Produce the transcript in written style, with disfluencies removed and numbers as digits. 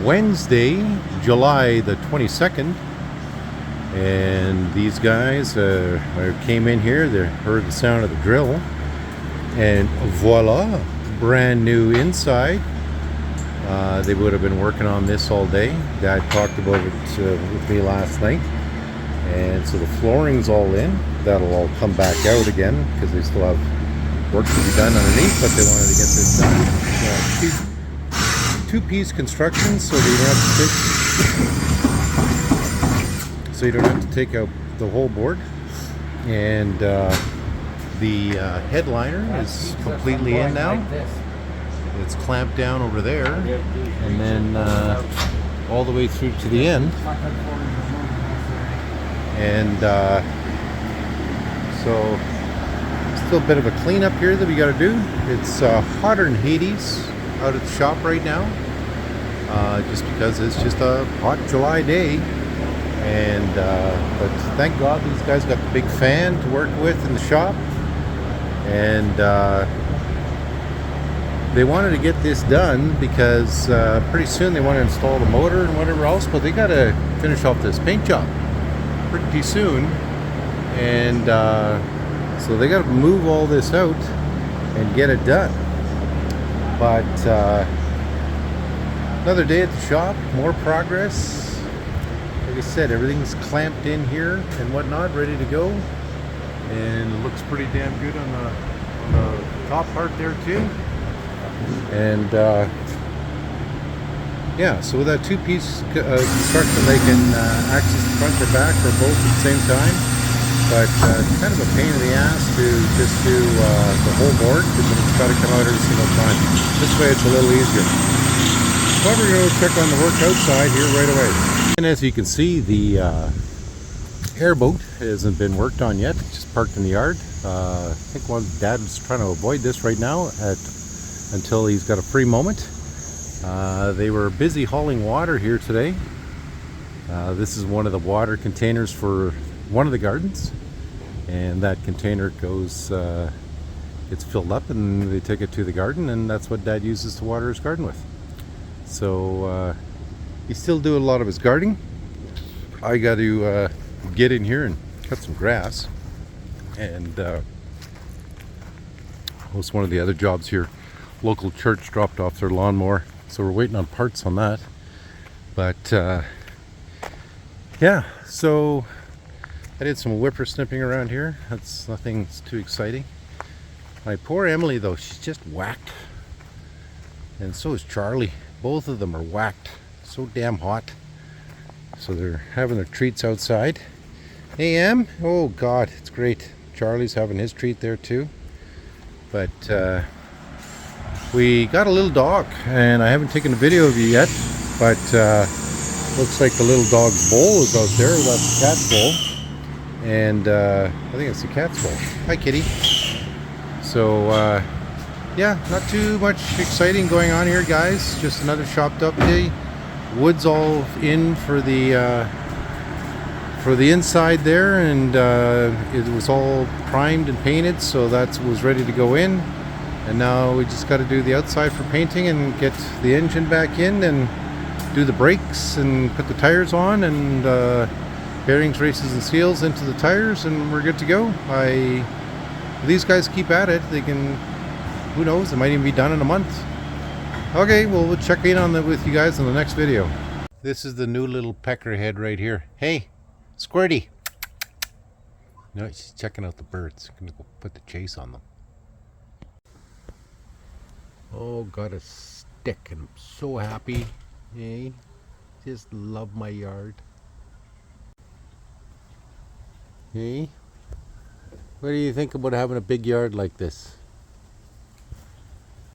Wednesday, July the 22nd, and these guys came in here. They heard the sound of the drill, and voila, brand new inside. They would have been working on this all day. Dad talked about it with me last night, and so the flooring's all in. That'll all come back out again because they still have work to be done underneath, but they wanted to get this done. Two-piece construction, so you don't have to take out the whole board. And the headliner is completely in now. It's clamped down over there, and then all the way through to the end. And so still a bit of a cleanup here that we got to do. It's hotter than Hades out at the shop right now, just because it's just a hot July day. And but thank God these guys got the big fan to work with in the shop, and they wanted to get this done because pretty soon they want to install the motor and whatever else, but they got to finish off this paint job pretty soon, and so they got to move all this out and get it done. But another day at the shop, more progress. Like I said, everything's clamped in here and whatnot, ready to go, and it looks pretty damn good on the top part there too. And yeah, so with that two-piece construction, they can access the front or back or both at the same time. But it's kind of a pain in the ass to just do the whole board, because it's got to come out every single time. This way it's a little easier. So we're going to check on the work outside here right away. And as you can see, the airboat hasn't been worked on yet. It's just parked in the yard. I think Dad was trying to avoid this right now until he's got a free moment. They were busy hauling water here today. This is one of the water containers for one of the gardens, and that container goes gets filled up and they take it to the garden, and that's what Dad uses to water his garden with. So he's still doing a lot of his gardening. I got to get in here and cut some grass, and was one of the other jobs here. Local church dropped off their lawnmower, so we're waiting on parts on that. But yeah, so I did some whipper snipping around here. That's nothing too exciting. My poor Emily though, she's just whacked, and so is Charlie. Both of them are whacked, so damn hot. So they're having their treats outside. Hey Em, oh God, it's great. Charlie's having his treat there too. But we got a little dog, and I haven't taken a video of you yet, but looks like the little dog's bowl is out there. That's the cat's bowl, and I think it's the cat's bowl. Hi kitty. So yeah, not too much exciting going on here, guys. Just another shopped up day. Wood's all in for the inside there, and it was all primed and painted, so that was ready to go in. And now we just got to do the outside for painting and get the engine back in and do the brakes and put the tires on, and bearings, races, and seals into the tires, and we're good to go. These guys keep at it. They can, who knows, it might even be done in a month. Okay, well, we'll check in on that with you guys in the next video. This is the new little peckerhead right here. Hey, Squirty. No, she's checking out the birds. Gonna go put the chase on them. Oh, got a stick, and I'm so happy. Hey, just love my yard. Hey, what do you think about having a big yard like this?